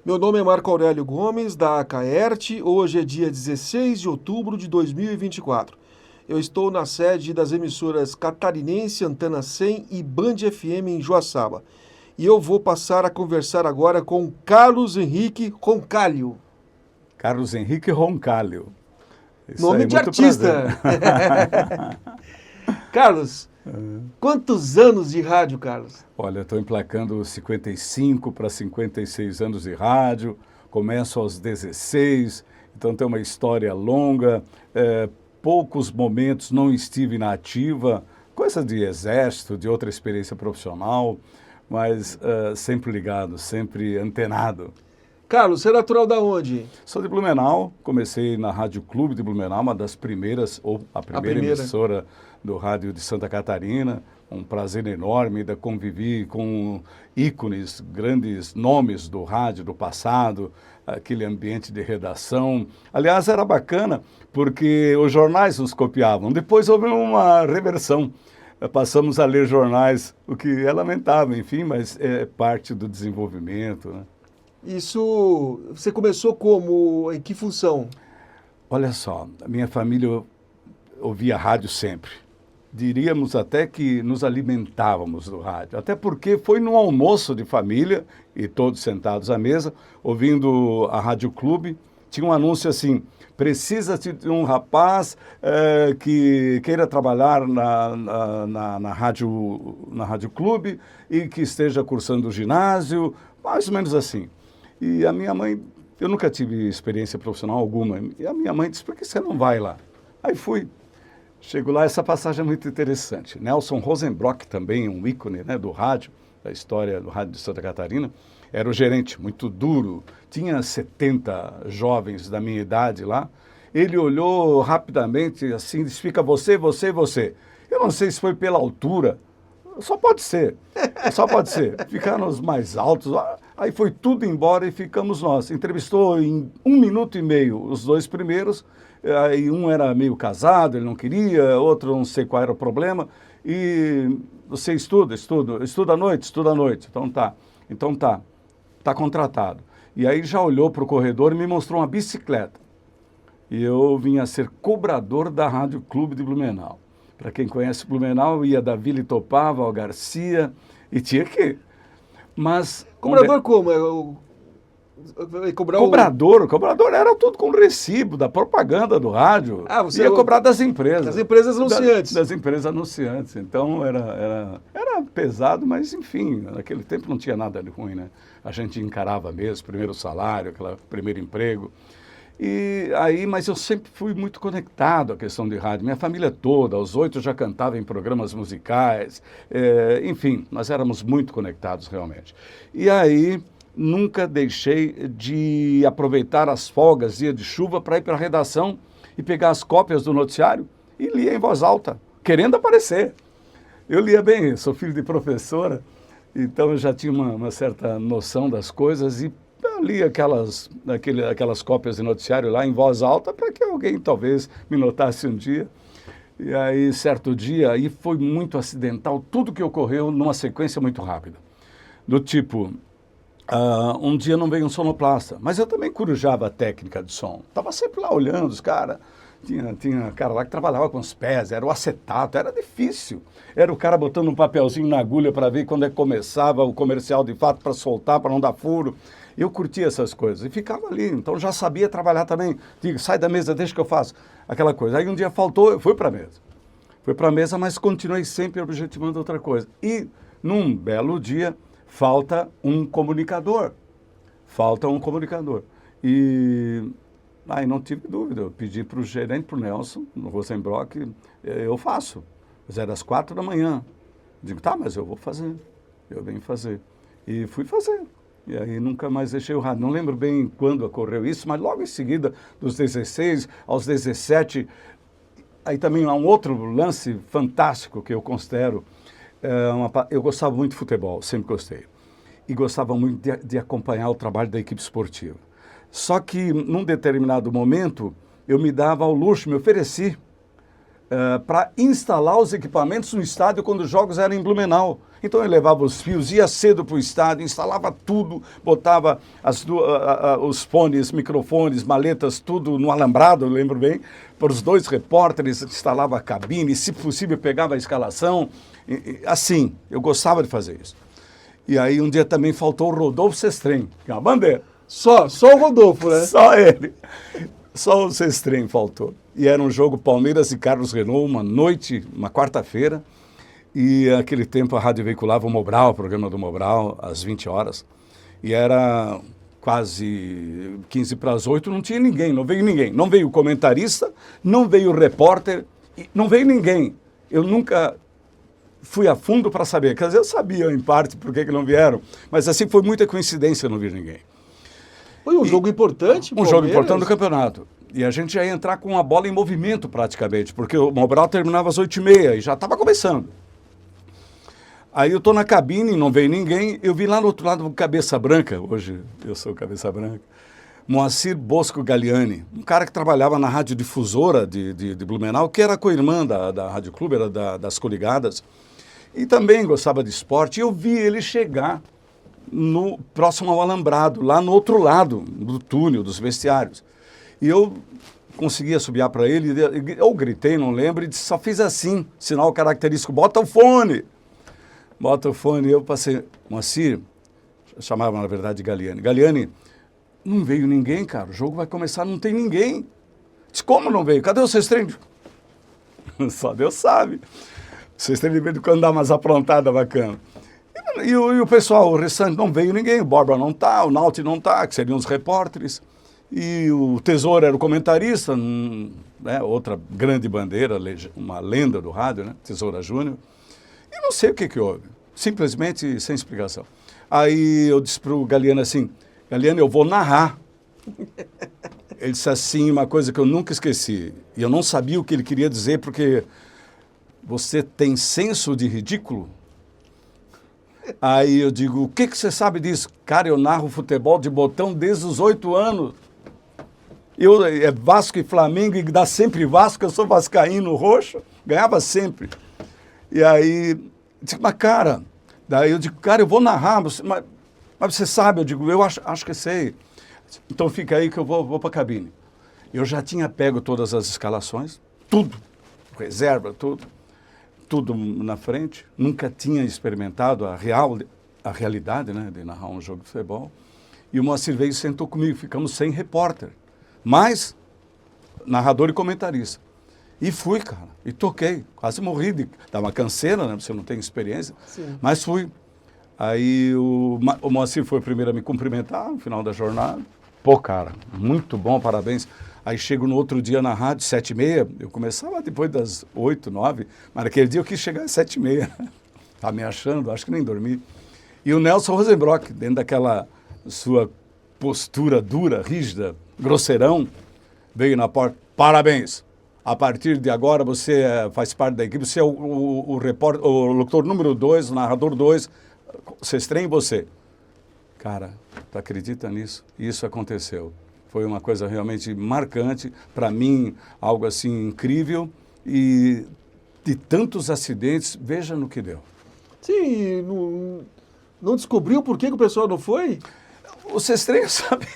Meu nome é Marco Aurélio Gomes, da Acaerte. Hoje é dia 16 de outubro de 2024. Eu estou na sede das emissoras Catarinense, Antena 100 e Band FM em Joaçaba. E eu vou passar a conversar agora com Carlos Henrique Roncalho. Carlos Henrique Roncalho. Isso Nome aí, de muito prazer. artista. Carlos, quantos anos de rádio, Carlos? Olha, estou emplacando 55 para 56 anos de rádio, começo aos 16, então tem uma história longa, poucos momentos não estive na ativa, coisa de exército, de outra experiência profissional, mas sempre ligado, sempre antenado. Carlos, você é natural da onde? Sou de Blumenau, comecei na Rádio Clube de Blumenau, uma das primeiras, ou a primeira emissora do rádio de Santa Catarina. Um prazer enorme, ainda convivi com ícones, grandes nomes do rádio do passado, aquele ambiente de redação. Aliás, era bacana, porque os jornais nos copiavam. Depois houve uma reversão. Passamos a ler jornais, o que é lamentável, enfim, mas é parte do desenvolvimento, né? Isso, você começou como, em que função? Olha só, a minha família ouvia rádio sempre. Diríamos até que nos alimentávamos do rádio. Até porque foi no almoço de família, e todos sentados à mesa, ouvindo a Rádio Clube. Tinha um anúncio assim: precisa-se de um rapaz que queira trabalhar na Rádio Clube e que esteja cursando o ginásio, mais ou menos assim. E a minha mãe, eu nunca tive experiência profissional alguma, e a minha mãe disse: por que você não vai lá? Aí fui. Chego lá, essa passagem é muito interessante. Nelson Rosenbrock, também um ícone, né, do rádio, da história do rádio de Santa Catarina, era o gerente, muito duro. Tinha 70 jovens da minha idade lá. Ele olhou rapidamente, assim, disse: fica você, você, você. Eu não sei se foi pela altura, só pode ser, só pode ser. Ficaram os mais altos, aí foi tudo embora e ficamos nós. Entrevistou em 1 minuto e meio os dois primeiros. Aí um era meio casado, ele não queria, outro não sei qual era o problema. E você estuda à noite, estuda à noite. Então tá contratado. E aí já olhou para o corredor e me mostrou uma bicicleta. E eu vinha ser cobrador da Rádio Clube de Blumenau. Para quem conhece Blumenau, ia da Vila Itopava ao Garcia e tinha que ir. Mas Cobrador como? Cobrador era tudo com recibo da propaganda do rádio. Ah, você ia cobrar das empresas. Das empresas anunciantes. Das empresas anunciantes. Então era pesado, mas enfim, naquele tempo não tinha nada de ruim, né? A gente encarava mesmo, primeiro salário, aquele primeiro emprego. E aí, mas eu sempre fui muito conectado à questão de rádio. Minha família toda, aos 8 já cantava em programas musicais. Enfim, nós éramos muito conectados realmente. E aí nunca deixei de aproveitar as folgas, dia de chuva, para ir para a redação e pegar as cópias do noticiário e lia em voz alta, querendo aparecer. Eu lia bem, sou filho de professora, então eu já tinha uma certa noção das coisas e li aquelas cópias de noticiário lá em voz alta para que alguém talvez me notasse um dia. E aí, certo dia, aí foi muito acidental, tudo que ocorreu numa sequência muito rápida. Do tipo, um dia não veio um sonoplasta, mas eu também corujava a técnica de som. Estava sempre lá olhando os caras. Tinha cara lá que trabalhava com os pés, era o acetato, era difícil. Era o cara botando um papelzinho na agulha para ver quando é que começava o comercial de fato, para soltar, para não dar furo. Eu curtia essas coisas e ficava ali, então já sabia trabalhar também. Digo, sai da mesa, deixa que eu faço. Aquela coisa. Aí um dia faltou, eu fui para a mesa. Fui para a mesa, mas continuei sempre objetivando outra coisa. E num belo dia, falta um comunicador. E aí não tive dúvida, eu pedi para o gerente, para o Nelson, no Rosenbrock, eu faço. Mas era às 4 da manhã. Digo, tá, mas eu vou fazer. Eu venho fazer. E fui fazer. E aí nunca mais deixei o rádio. Não lembro bem quando ocorreu isso, mas logo em seguida, dos 16 aos 17, aí também há um outro lance fantástico que eu considero. Eu gostava muito de futebol, sempre gostei. E gostava muito de acompanhar o trabalho da equipe esportiva. Só que, num determinado momento, eu me dava ao luxo, me ofereci para instalar os equipamentos no estádio quando os jogos eram em Blumenau. Então ele levava os fios, ia cedo para o estádio, instalava tudo, botava os fones, microfones, maletas, tudo no alambrado, eu lembro bem, para os 2 repórteres, instalava a cabine, se possível pegava a escalação. Assim, eu gostava de fazer isso. E aí um dia também faltou o Rodolfo Sestrem, que é uma bandeira. Só o Rodolfo, né? Só ele. Só o Sestrem faltou. E era um jogo Palmeiras e Carlos Renault, uma noite, uma quarta-feira. E naquele tempo a rádio veiculava o Mobral, o programa do Mobral, às 20 horas. E era quase 15 para as 8, não tinha ninguém, não veio ninguém. Não veio o comentarista, não veio o repórter, não veio ninguém. Eu nunca fui a fundo para saber. Quer dizer, eu sabia em parte por que não vieram, mas assim foi muita coincidência não vir ninguém. Foi um jogo importante, Um jogo importante do campeonato. E a gente já ia entrar com a bola em movimento praticamente, porque o Mobral terminava às 8h30 e já estava começando. Aí eu estou na cabine, não veio ninguém, eu vi lá no outro lado um cabeça branca, hoje eu sou cabeça branca, Moacir Bosco Galliani, um cara que trabalhava na radiodifusora de Blumenau, que era co-irmã da Rádio Clube, era das coligadas, e também gostava de esporte. E eu vi ele chegar no próximo ao alambrado, lá no outro lado do túnel, dos vestiários. E eu consegui assobiar para ele, eu gritei, não lembro, e só fiz assim, sinal característico, bota o fone. Bota o fone, eu passei, Moacir, chamava na verdade Galliani. Galliani, não veio ninguém, cara, o jogo vai começar, não tem ninguém. Disse, como não veio? Cadê o Sestrem? Só Deus sabe. O Sestrem de vez em quando dá umas aprontadas bacanas. E o pessoal, o restante, não veio ninguém, o Borba não tá, o Nauti não tá, que seriam os repórteres. E o Tesouro era o comentarista, né, outra grande bandeira, uma lenda do rádio, né, Tesoura Júnior. E não sei o que houve, simplesmente sem explicação. Aí eu disse para o Galliani assim, Galliani, eu vou narrar. Ele disse assim, uma coisa que eu nunca esqueci, e eu não sabia o que ele queria dizer, porque você tem senso de ridículo? Aí eu digo, o que você sabe disso? Cara, eu narro futebol de botão desde os 8 anos. É Vasco e Flamengo, e dá sempre Vasco, eu sou vascaíno roxo, ganhava sempre. E aí, disse, mas cara, daí eu digo, cara, eu vou narrar, mas você sabe, eu digo, eu acho que sei. Então fica aí que eu vou para a cabine. Eu já tinha pego todas as escalações, tudo, reserva, tudo na frente. Nunca tinha experimentado a realidade, né, de narrar um jogo de futebol. E o Moacir veio e sentou comigo, ficamos sem repórter, mas narrador e comentarista. E fui, cara, e toquei, quase morri, dá uma canseira, né, você não tem experiência, sim, mas fui. Aí o Moacir foi o primeiro a me cumprimentar no final da jornada. Pô, cara, muito bom, parabéns. Aí chego no outro dia na rádio, 7h30, eu começava depois das 8, 9, mas naquele dia eu quis chegar às 7h30. Tá me achando, acho que nem dormi. E o Nelson Rosenbrock, dentro daquela sua postura dura, rígida, grosseirão, veio na porta, parabéns. A partir de agora você faz parte da equipe, você é o locutor número 2, o narrador 2, Sestrem e você. Cara, tu acredita nisso? Isso aconteceu. Foi uma coisa realmente marcante, para mim, algo assim incrível, e de tantos acidentes, veja no que deu. Sim, não descobriu por que o pessoal não foi? O Sestrem sabia.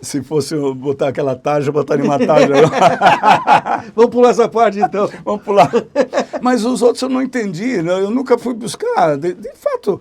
Se fosse botar aquela tarja, botaria uma tarja. Vamos pular essa parte, então. Vamos pular. Mas os outros eu não entendi, né? Eu nunca fui buscar. De fato,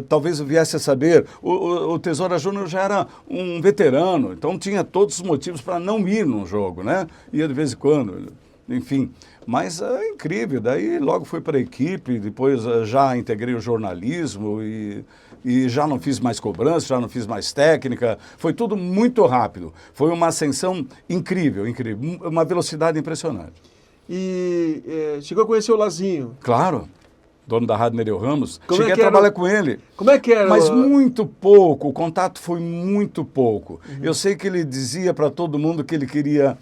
talvez eu viesse a saber, o Tesoura Júnior já era um veterano, então tinha todos os motivos para não ir num jogo, né? Ia de vez em quando, enfim. Mas é incrível, daí logo fui para a equipe, depois já integrei o jornalismo e já não fiz mais cobrança, já não fiz mais técnica, foi tudo muito rápido. Foi uma ascensão incrível, uma velocidade impressionante. E chegou a conhecer o Lazinho? Claro, dono da Rádio Nereu Ramos, cheguei a trabalhar com ele. Como é que era? Mas muito pouco, o contato foi muito pouco. Uhum. Eu sei que ele dizia para todo mundo que ele queria...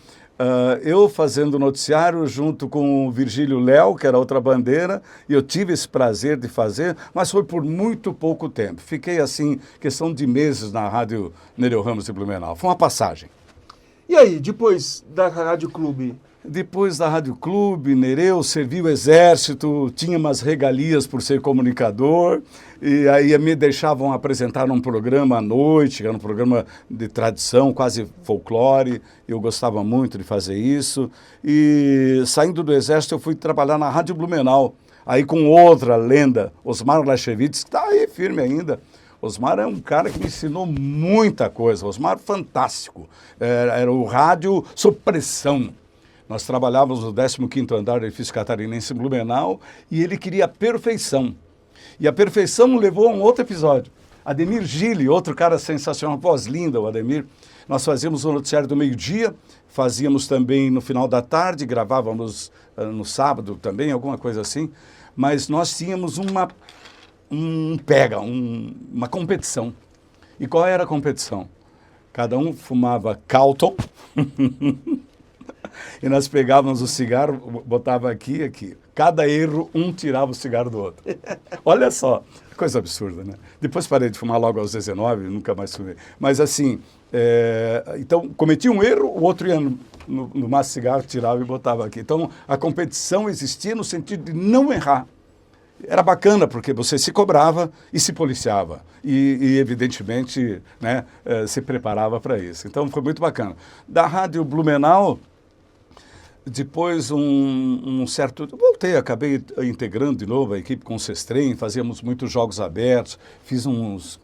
eu fazendo noticiário junto com o Virgílio Léo, que era outra bandeira, e eu tive esse prazer de fazer, mas foi por muito pouco tempo. Fiquei assim, questão de meses na Rádio Nereu Ramos de Blumenau. Foi uma passagem. E aí, depois da Rádio Clube? Depois da Rádio Clube, Nereu, servi o Exército, tinha umas regalias por ser comunicador, e aí me deixavam apresentar um programa à noite, que era um programa de tradição, quase folclore, eu gostava muito de fazer isso, e saindo do Exército eu fui trabalhar na Rádio Blumenau, aí com outra lenda, Osmar Lachevitz, que está aí firme ainda. Osmar é um cara que me ensinou muita coisa, Osmar fantástico, era o rádio sob pressão. Nós trabalhávamos no 15º andar do edifício catarinense em Blumenau e ele queria a perfeição. E a perfeição levou a um outro episódio. Ademir Gili, outro cara sensacional, voz linda, o Ademir. Nós fazíamos o noticiário do meio-dia, fazíamos também no final da tarde, gravávamos no sábado também, alguma coisa assim. Mas nós tínhamos uma competição. E qual era a competição? Cada um fumava Calton. E nós pegávamos o cigarro, botava aqui e aqui. Cada erro, um tirava o cigarro do outro. Olha só, coisa absurda, né? Depois parei de fumar logo aos 19, nunca mais fumei. Mas assim, então cometi um erro, o outro ia no maço de cigarro, tirava e botava aqui. Então a competição existia no sentido de não errar. Era bacana porque você se cobrava e se policiava. E evidentemente, né, se preparava para isso. Então foi muito bacana. Da Rádio Blumenau, depois um certo... Voltei, acabei integrando de novo a equipe com o Sestrem, fazíamos muitos jogos abertos, fiz uns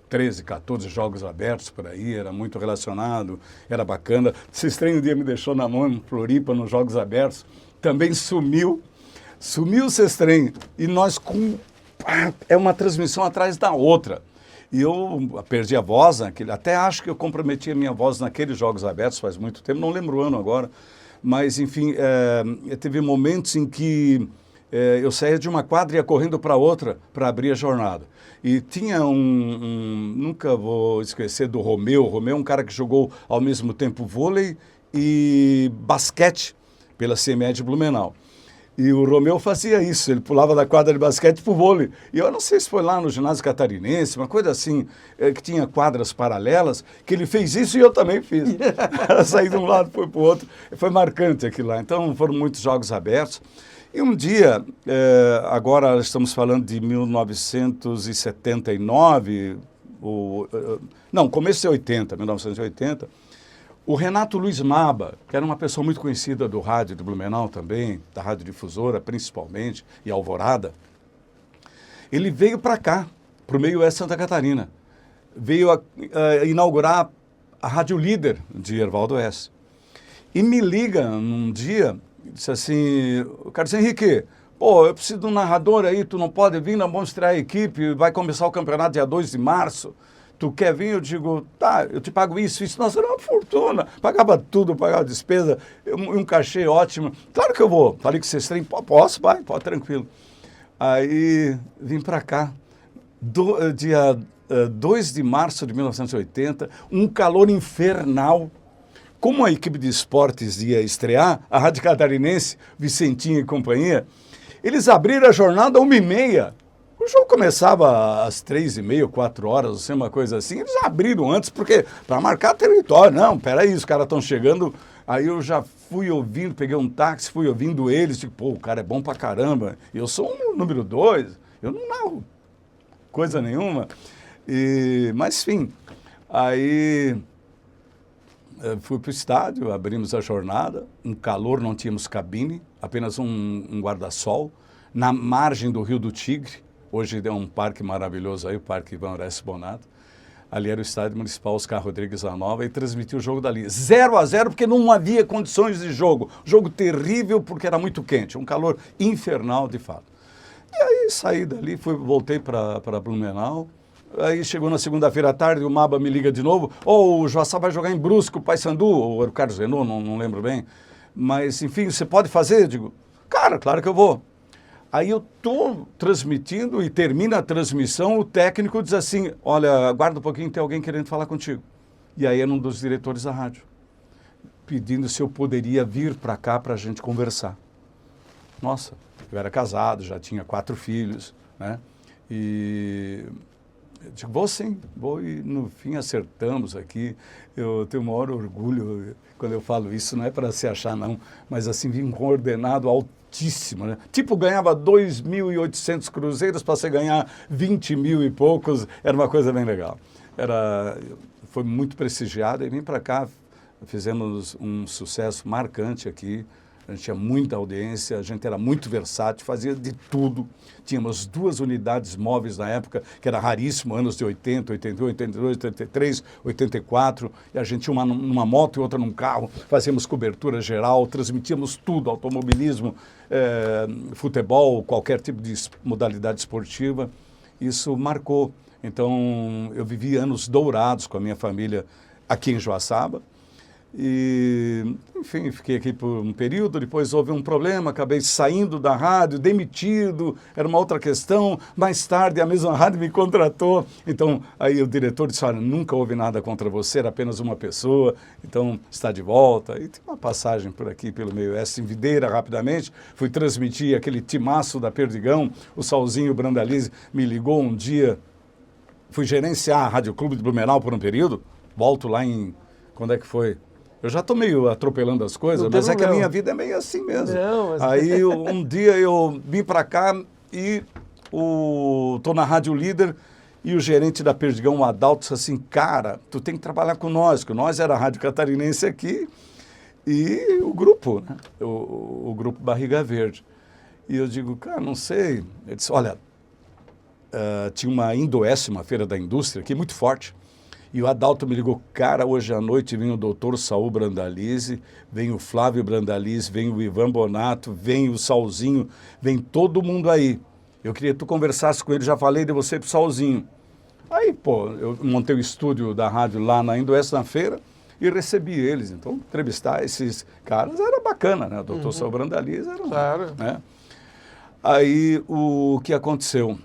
13, 14 jogos abertos por aí, era muito relacionado, era bacana. O Sestrem um dia me deixou na mão em Floripa, nos jogos abertos, também sumiu o Sestrem, e nós é uma transmissão atrás da outra. E eu perdi a voz, até acho que eu comprometi a minha voz naqueles jogos abertos faz muito tempo, não lembro o ano agora. Mas, enfim, teve momentos em que eu saía de uma quadra e ia correndo para outra para abrir a jornada. E tinha nunca vou esquecer do Romeu. O Romeu é um cara que jogou ao mesmo tempo vôlei e basquete pela CME de Blumenau. E o Romeu fazia isso, ele pulava da quadra de basquete para o vôlei. E eu não sei se foi lá no ginásio catarinense, uma coisa assim, que tinha quadras paralelas, que ele fez isso e eu também fiz. Saí de um lado, fui para o outro. Foi marcante aquilo lá. Então foram muitos jogos abertos. E um dia, agora estamos falando de 1979, começo de 1980, o Renato Luiz Maba, que era uma pessoa muito conhecida do rádio de Blumenau também, da Rádio Difusora principalmente, e Alvorada, ele veio para cá, para o Meio Oeste Santa Catarina. Veio inaugurar a Rádio Líder de Ervaldo Oeste. E me liga num dia, disse assim, Carlos Henrique, pô, eu preciso de um narrador aí, tu não pode vir, nós vamos estrear a equipe, vai começar o campeonato dia 2 de março. Tu quer vir? Eu digo, tá, eu te pago isso. Nossa, era uma fortuna. Pagava tudo, pagava despesa, um cachê ótimo. Claro que eu vou. Falei com vocês, posso, vai, pode, tranquilo. Aí vim para cá, dia 2 de março de 1980, um calor infernal. Como a equipe de esportes ia estrear, a Rádio Catarinense, Vicentinho e companhia, eles abriram a jornada às 1h30. O jogo começava às 3h30, 4 horas, assim, uma coisa assim. Eles abriram antes, porque para marcar território. Não, peraí, os caras estão chegando. Aí eu já fui ouvindo, peguei um táxi, fui ouvindo eles. Tipo, pô, o cara é bom pra caramba. Eu sou o número 2, eu não narro coisa nenhuma. Mas, enfim, aí fui para o estádio, abrimos a jornada. Um calor, não tínhamos cabine, apenas um guarda-sol, na margem do Rio do Tigre. Hoje é um parque maravilhoso aí, o Parque Ivan Orestes Bonato. Ali era o Estádio Municipal Oscar Rodrigues Lanova e transmitiu o jogo dali. 0-0 porque não havia condições de jogo. Jogo terrível porque era muito quente, um calor infernal de fato. E aí saí dali, voltei para Blumenau. Aí chegou na segunda-feira à tarde, o Maba me liga de novo. O Joaçá vai jogar em Brusque, o Paysandu, ou era o Carlos Renault, não lembro bem. Mas, enfim, você pode fazer? Eu digo, cara, claro que eu vou. Aí eu estou transmitindo e termina a transmissão, o técnico diz assim, olha, aguarda um pouquinho, tem alguém querendo falar contigo. E aí era um dos diretores da rádio, pedindo se eu poderia vir para cá para a gente conversar. Nossa, eu era casado, já tinha 4 filhos, né? E Eu digo, vou sim, vou, e no fim acertamos aqui. Eu tenho o maior orgulho quando eu falo isso, não é para se achar não, mas assim, vim com um ordenado altíssimo, né? Tipo, ganhava 2.800 cruzeiros para você ganhar 20 mil e poucos, era uma coisa bem legal. Foi muito prestigiado e vim para cá, fizemos um sucesso marcante aqui. A gente tinha muita audiência, a gente era muito versátil, fazia de tudo. Tínhamos 2 unidades móveis na época, que era raríssimo, anos de 80, 81, 82, 83, 84. E a gente tinha uma numa moto e outra num carro. Fazíamos cobertura geral, transmitíamos tudo, automobilismo, futebol, qualquer tipo de modalidade esportiva. Isso marcou. Então, eu vivi anos dourados com a minha família aqui em Joaçaba. E, enfim, fiquei aqui por um período, depois houve um problema, acabei saindo da rádio, demitido, era uma outra questão. Mais tarde, a mesma rádio me contratou. Então, aí o diretor disse, olha, nunca houve nada contra você, era apenas uma pessoa, então está de volta. E tem uma passagem por aqui, pelo meio oeste, em Videira, rapidamente. Fui transmitir aquele timaço da Perdigão, o Salzinho Brandalize me ligou um dia. Fui gerenciar a Rádio Clube de Blumenau por um período, volto lá em... Quando é que foi? Eu já estou meio atropelando as coisas, mas é que a minha vida é meio assim mesmo. Não, mas... Aí um dia eu vim para cá e estou na Rádio Líder e o gerente da Perdigão, o Adalto, disse assim, cara, tu tem que trabalhar com nós, que nós era a Rádio Catarinense aqui e o grupo, né? o grupo Barriga Verde. E eu digo, cara, não sei. Ele disse, olha, tinha uma Indoeste, uma feira da indústria aqui, muito forte. E o Adalto me ligou, cara, hoje à noite vem o doutor Saul Brandalize, vem o Flávio Brandalize, vem o Ivan Bonato, vem o Salzinho, vem todo mundo aí. Eu queria que tu conversasse com ele, já falei de você pro Salzinho. Aí, pô, eu montei o estúdio da rádio lá na Indoeste, na feira, e recebi eles. Então, entrevistar esses caras era bacana, né? O doutor Saul Brandalize era... Claro. Né? Aí, o que aconteceu?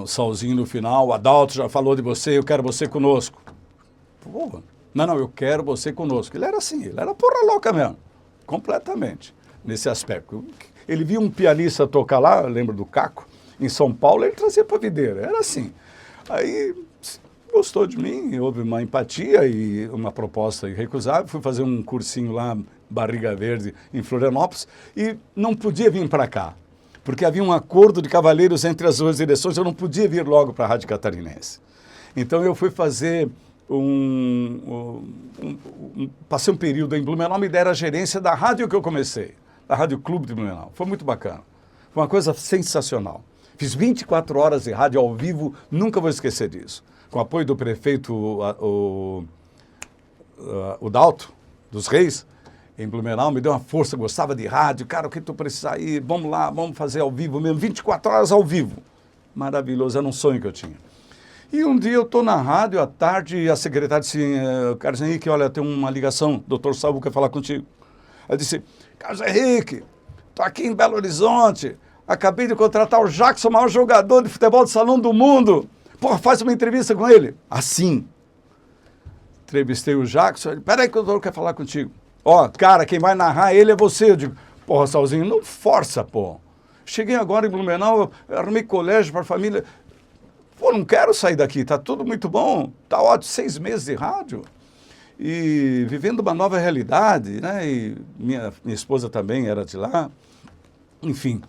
O Salzinho no final, o Adalto já falou de você, eu quero você conosco. Porra, não, eu quero você conosco. Ele era assim, ele era porra louca mesmo, completamente, nesse aspecto. Ele via um pianista tocar lá, eu lembro do Caco, em São Paulo, ele trazia para Videira, era assim. Aí gostou de mim, houve uma empatia e uma proposta irrecusável, fui fazer um cursinho lá, Barriga Verde, em Florianópolis, e não podia vir para cá. Porque havia um acordo de cavalheiros entre as 2 direções, eu não podia vir logo para a Rádio Catarinense. Então eu fui fazer passei um período em Blumenau, me deram a gerência da rádio que eu comecei, da Rádio Clube de Blumenau. Foi muito bacana, foi uma coisa sensacional. Fiz 24 horas de rádio ao vivo, nunca vou esquecer disso. Com o apoio do prefeito, o Dalto, dos Reis, em Blumenau, me deu uma força, gostava de rádio, cara, o que tu precisar ir, vamos lá, vamos fazer ao vivo mesmo, 24 horas ao vivo. Maravilhoso, era um sonho que eu tinha. E um dia eu estou na rádio, à tarde, e a secretária disse, Carlos Henrique, olha, tem uma ligação, doutor Salvo quer falar contigo. Ela disse, Carlos Henrique, estou aqui em Belo Horizonte, acabei de contratar o Jackson, o maior jogador de futebol de salão do mundo. Porra, faz uma entrevista com ele. Assim. Entrevistei o Jackson, ele, peraí que o doutor quer falar contigo. Ó, cara, quem vai narrar ele é você. Eu digo, porra, Salzinho, não força, pô. Cheguei agora em Blumenau, arrumei colégio para a família. Pô, não quero sair daqui, tá tudo muito bom. Tá ótimo, 6 meses de rádio. E vivendo uma nova realidade, né? E minha esposa também era de lá. Enfim.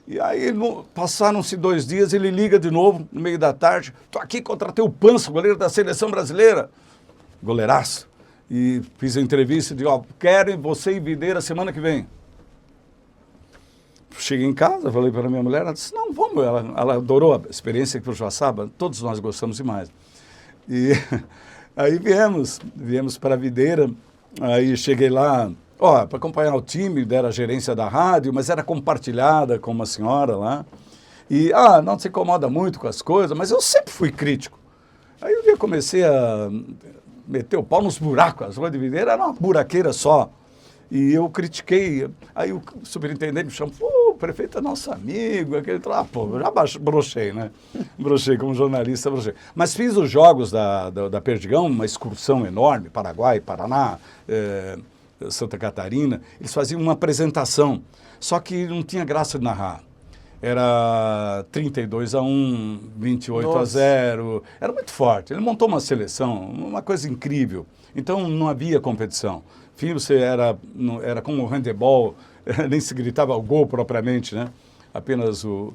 E aí passaram-se 2 dias, ele liga de novo, no meio da tarde. Tô aqui, contratei o Pança, goleiro da seleção brasileira. Goleiraço. E fiz a entrevista e digo, ó, quero você em Videira semana que vem. Cheguei em casa, falei para minha mulher, ela disse, não, vamos. Ela adorou a experiência aqui para o Joaçaba, todos nós gostamos demais. E aí viemos para Videira, aí cheguei lá, ó, para acompanhar o time, deram a gerência da rádio, mas era compartilhada com uma senhora lá. E, não se incomoda muito com as coisas, mas eu sempre fui crítico. Aí um dia comecei a meter o pau nos buracos, as ruas de Videira era uma buraqueira só. E eu critiquei, aí o superintendente me chamou, o prefeito é nosso amigo, aquele lá, pô, já brochei, né? Brochei como jornalista, brochei. Mas fiz os jogos da Perdigão, uma excursão enorme, Paraguai, Paraná, Santa Catarina, eles faziam uma apresentação, só que não tinha graça de narrar. era 32-1, 28-0, Nossa. era muito forte. Ele montou uma seleção, uma coisa incrível. Então não havia competição. Enfim, você era como o handebol, nem se gritava o gol propriamente, né? Apenas o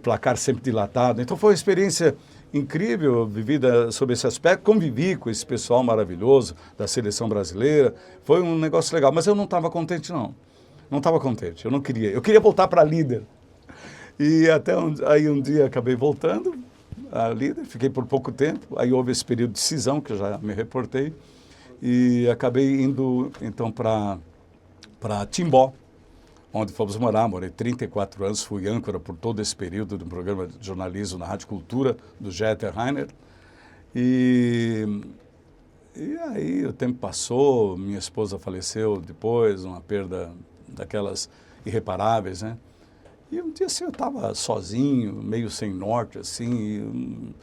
placar sempre dilatado. Então foi uma experiência incrível vivida sob esse aspecto. Convivi com esse pessoal maravilhoso da seleção brasileira. Foi um negócio legal, mas eu não estava contente, não. Não estava contente, eu não queria. Eu queria voltar para líder. E até aí um dia acabei voltando a líder, fiquei por pouco tempo. Aí houve esse período de cisão, que eu já me reportei. E acabei indo, então, para Timbó, onde fomos morar. Morei 34 anos, fui âncora por todo esse período do programa de jornalismo na Rádio Cultura, do Jeter Rainer. E aí o tempo passou, minha esposa faleceu depois, uma perda daquelas irreparáveis, né? E um dia assim eu estava sozinho, meio sem norte, assim,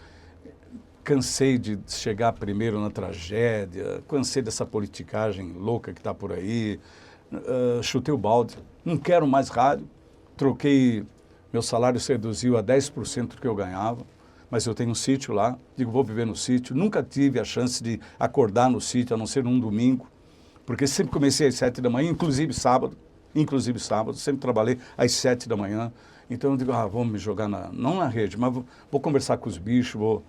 cansei de chegar primeiro na tragédia, cansei dessa politicagem louca que está por aí, chutei o balde, não quero mais rádio, troquei, meu salário se reduziu a 10% do que eu ganhava, mas eu tenho um sítio lá, digo, vou viver no sítio, nunca tive a chance de acordar no sítio, a não ser num domingo, porque sempre comecei às 7 da manhã, inclusive sábado, sempre trabalhei às 7 da manhã, então eu digo, vou me jogar, não na rede, mas vou conversar com os bichos, vou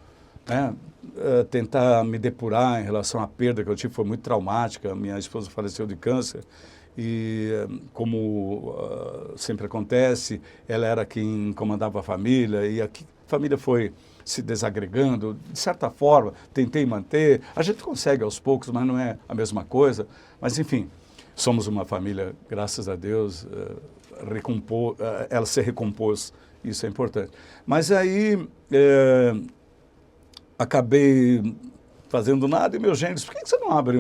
tentar me depurar em relação à perda que eu tive, foi muito traumática, minha esposa faleceu de câncer, e como sempre acontece, ela era quem comandava a família, e a família foi se desagregando, de certa forma, tentei manter, a gente consegue aos poucos, mas não é a mesma coisa, mas enfim, somos uma família, graças a Deus, ela se recompôs, isso é importante. Mas aí acabei fazendo nada e meu genro disse, por que você não abre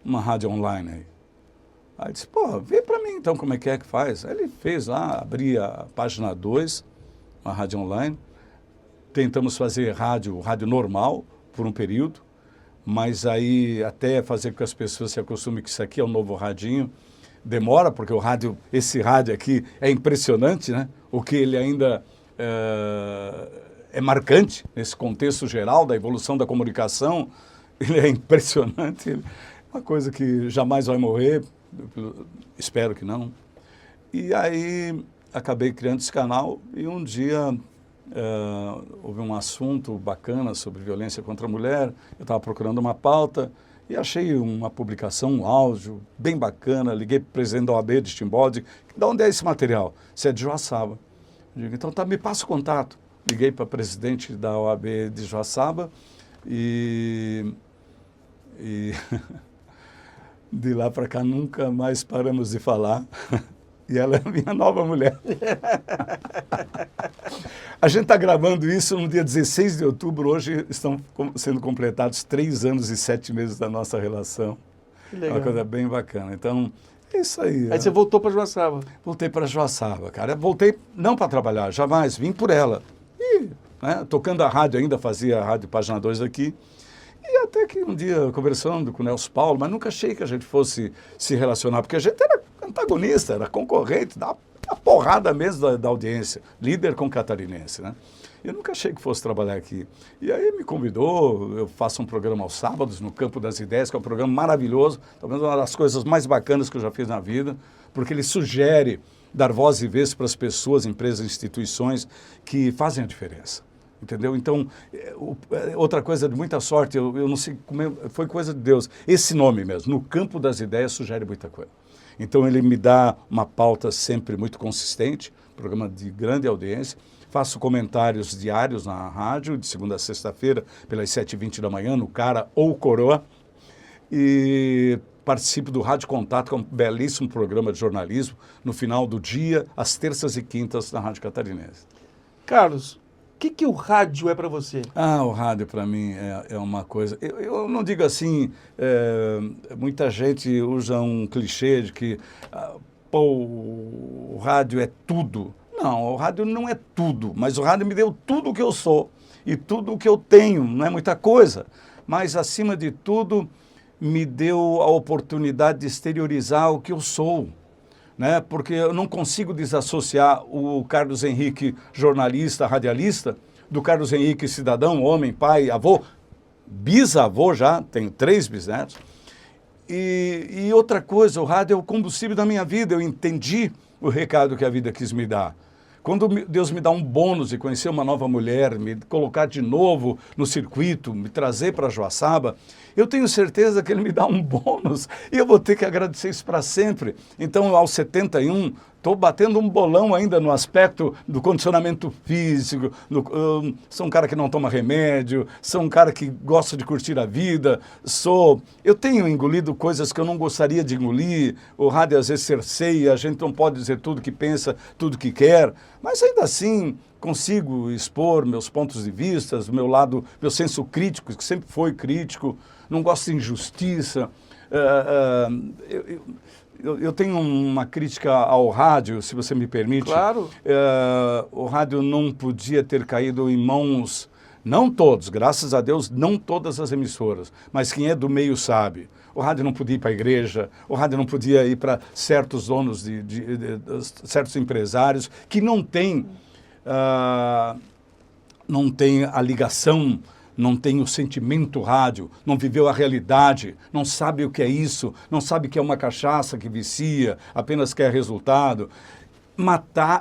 uma rádio online aí? Aí disse, vê para mim então como é que faz. Aí ele fez lá, abri a página 2, uma rádio online, tentamos fazer rádio normal por um período, mas aí até fazer com que as pessoas se acostumem que isso aqui é um novo radinho, demora, porque esse rádio aqui é impressionante, né? O que ele ainda é marcante nesse contexto geral da evolução da comunicação, ele é impressionante, uma coisa que jamais vai morrer, espero que não. E aí acabei criando esse canal e um dia houve um assunto bacana sobre violência contra a mulher, eu estava procurando uma pauta e achei uma publicação, um áudio bem bacana, liguei para o presidente da OAB de Timbó, de onde é esse material? Você é de Joaçaba. Eu digo, então me passa o contato. Liguei para o presidente da OAB de Joaçaba e de lá para cá nunca mais paramos de falar. E ela é a minha nova mulher. A gente está gravando isso no dia 16 de outubro. Hoje estão sendo completados 3 anos e 7 meses da nossa relação. Que legal. É uma coisa bem bacana. Então, é isso aí. Aí você voltou para Joaçaba. Voltei para Joaçaba, cara. Voltei não para trabalhar, jamais. Vim por ela. E, tocando a rádio ainda, fazia a rádio Página 2 aqui. E até que um dia, conversando com o Nelson Paulo, mas nunca achei que a gente fosse se relacionar, porque a gente era antagonista, era concorrente, da porrada mesmo da audiência, líder com catarinense, né? Eu nunca achei que fosse trabalhar aqui. E aí me convidou, eu faço um programa aos sábados, no Campo das Ideias, que é um programa maravilhoso, talvez uma das coisas mais bacanas que eu já fiz na vida, porque ele sugere dar voz e vez para as pessoas, empresas, instituições que fazem a diferença. Entendeu? Então, outra coisa de muita sorte, eu não sei como foi coisa de Deus. Esse nome mesmo, no Campo das Ideias, sugere muita coisa. Então, ele me dá uma pauta sempre muito consistente, programa de grande audiência. Faço comentários diários na rádio, de segunda a sexta-feira, pelas 7h20 da manhã, no Cara ou Coroa. E participo do Rádio Contato, que é um belíssimo programa de jornalismo, no final do dia, às terças e quintas, na Rádio Catarinense. Carlos, o que o rádio é para você? O rádio para mim é uma coisa... Eu não digo assim, muita gente usa um clichê de que o rádio é tudo. Não, o rádio não é tudo, mas o rádio me deu tudo o que eu sou e tudo o que eu tenho, não é muita coisa, mas acima de tudo me deu a oportunidade de exteriorizar o que eu sou. né? Porque eu não consigo desassociar o Carlos Henrique, jornalista, radialista, do Carlos Henrique, cidadão, homem, pai, avô, bisavô já, tenho 3 bisnetos. E outra coisa, o rádio é o combustível da minha vida, eu entendi o recado que a vida quis me dar. Quando Deus me dá um bônus de conhecer uma nova mulher, me colocar de novo no circuito, me trazer para Joaçaba, eu tenho certeza que Ele me dá um bônus e eu vou ter que agradecer isso para sempre. Então, aos 71, estou batendo um bolão ainda no aspecto do condicionamento físico, sou um cara que não toma remédio, sou um cara que gosta de curtir a vida, eu tenho engolido coisas que eu não gostaria de engolir, o rádio às vezes cerceia, a gente não pode dizer tudo que pensa, tudo que quer, mas ainda assim consigo expor meus pontos de vista, meu senso crítico, que sempre foi crítico, não gosto de injustiça. Eu tenho uma crítica ao rádio, se você me permite. Claro. O rádio não podia ter caído em mãos, não todos, graças a Deus, não todas as emissoras, mas quem é do meio sabe. O rádio não podia ir para a igreja, o rádio não podia ir para certos donos, certos empresários que não têm a ligação, não tem o sentimento rádio, não viveu a realidade, não sabe o que é isso, não sabe que é uma cachaça que vicia, apenas quer resultado.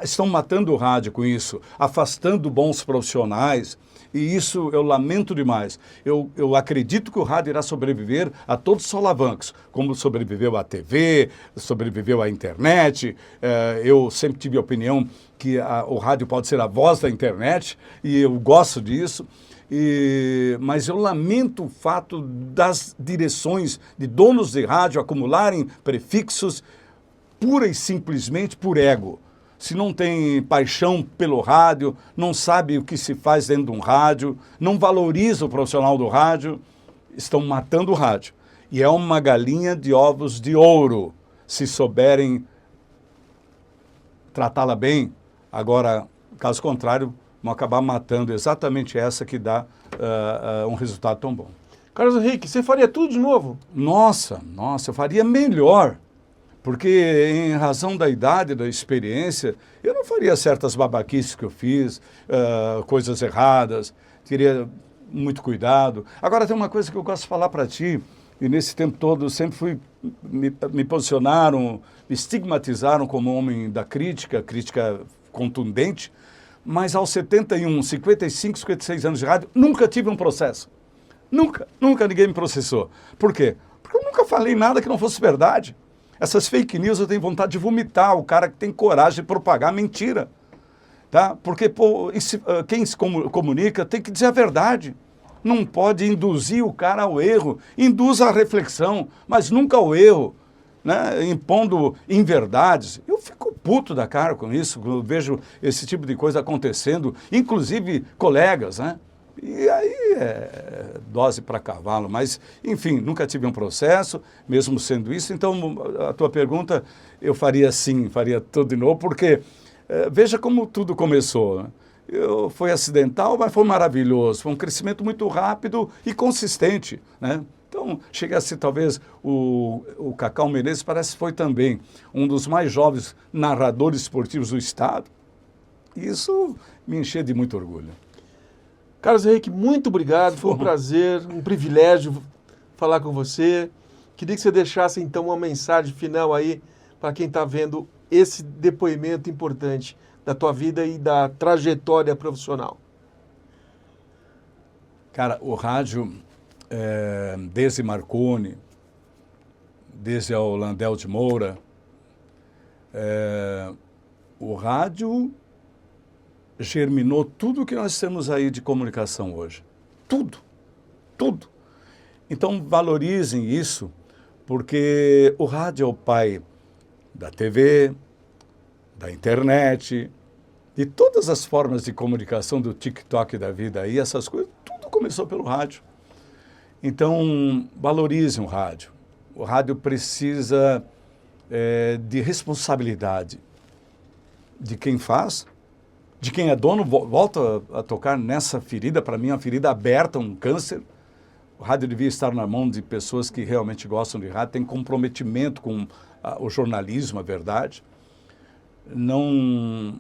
Estão matando o rádio com isso, afastando bons profissionais, e isso eu lamento demais. Eu acredito que o rádio irá sobreviver a todos os solavancos, como sobreviveu a TV, sobreviveu a internet. Eu sempre tive a opinião que o rádio pode ser a voz da internet, e eu gosto disso. Mas eu lamento o fato das direções de donos de rádio acumularem prefixos pura e simplesmente por ego. Se não tem paixão pelo rádio, não sabe o que se faz dentro de um rádio, não valoriza o profissional do rádio, estão matando o rádio. E é uma galinha de ovos de ouro, se souberem tratá-la bem. Agora, caso contrário, vão acabar matando exatamente essa que dá um resultado tão bom. Carlos Henrique, você faria tudo de novo? Nossa, eu faria melhor. Porque, em razão da idade, da experiência, eu não faria certas babaquices que eu fiz, coisas erradas, teria muito cuidado. Agora, tem uma coisa que eu gosto de falar para ti, e nesse tempo todo sempre me posicionaram, me estigmatizaram como homem da crítica contundente, mas aos 71, 55, 56 anos de rádio, nunca tive um processo. Nunca ninguém me processou. Por quê? Porque eu nunca falei nada que não fosse verdade. Essas fake news eu tenho vontade de vomitar, o cara que tem coragem de propagar mentira. Tá? Porque quem se comunica tem que dizer a verdade. Não pode induzir o cara ao erro, induz a reflexão, mas nunca ao erro, né? Impondo inverdades. Eu fico puto da cara com isso, quando eu vejo esse tipo de coisa acontecendo, inclusive colegas, né? E aí é dose para cavalo, mas, enfim, nunca tive um processo, mesmo sendo isso. Então, a tua pergunta, eu faria sim, faria tudo de novo, porque veja como tudo começou, né? Foi acidental, mas foi maravilhoso, foi um crescimento muito rápido e consistente, né? Então, chega a ser talvez o Cacau Menezes, parece que foi também um dos mais jovens narradores esportivos do Estado. Isso me enche de muito orgulho. Carlos Henrique, muito obrigado, foi um prazer, um privilégio falar com você. Queria que você deixasse então uma mensagem final aí para quem está vendo esse depoimento importante da tua vida e da trajetória profissional. Cara, o rádio, desde Marconi, desde o Landel de Moura, o rádio germinou tudo que nós temos aí de comunicação hoje. Tudo. Então, valorizem isso, porque o rádio é o pai da TV, da internet, de todas as formas de comunicação, do TikTok da vida aí, essas coisas, tudo começou pelo rádio. Então, valorizem o rádio. O rádio precisa de responsabilidade de quem faz, de quem é dono. Volta a tocar nessa ferida, para mim, uma ferida aberta, um câncer. O rádio devia estar na mão de pessoas que realmente gostam de rádio, têm comprometimento com o jornalismo, a verdade. Não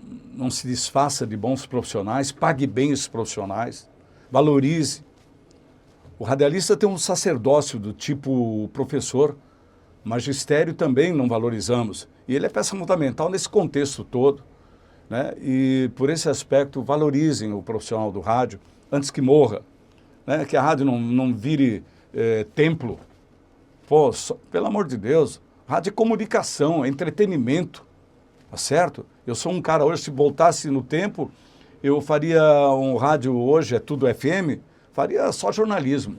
se desfaça de bons profissionais, pague bem esses profissionais, valorize. O radialista tem um sacerdócio do tipo professor, magistério também não valorizamos. E ele é peça fundamental nesse contexto todo, né? E por esse aspecto, valorizem o profissional do rádio antes que morra, né? Que a rádio não vire templo. Pô, pelo amor de Deus, rádio é comunicação, é entretenimento, tá certo? Eu sou um cara hoje, se voltasse no tempo, eu faria um rádio hoje, é tudo FM, faria só jornalismo,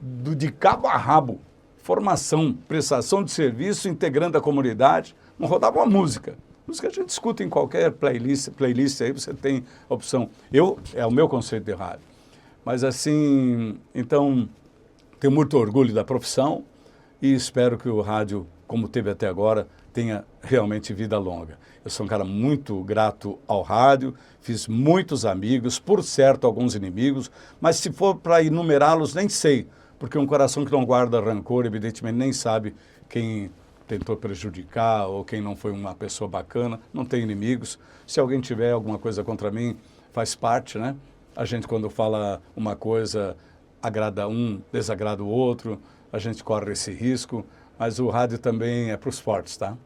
de cabo a rabo, formação, prestação de serviço, integrando a comunidade, não rodava uma música. Música a gente escuta em qualquer playlist aí você tem opção. É o meu conceito de rádio. Mas assim, então, tenho muito orgulho da profissão e espero que o rádio, como teve até agora, tenha realmente vida longa. Eu sou um cara muito grato ao rádio, fiz muitos amigos, por certo alguns inimigos, mas se for para enumerá-los, nem sei, porque um coração que não guarda rancor, evidentemente, nem sabe quem tentou prejudicar ou quem não foi uma pessoa bacana, não tem inimigos. Se alguém tiver alguma coisa contra mim, faz parte, né? A gente, quando fala uma coisa, agrada um, desagrada o outro, a gente corre esse risco, mas o rádio também é para os fortes, tá?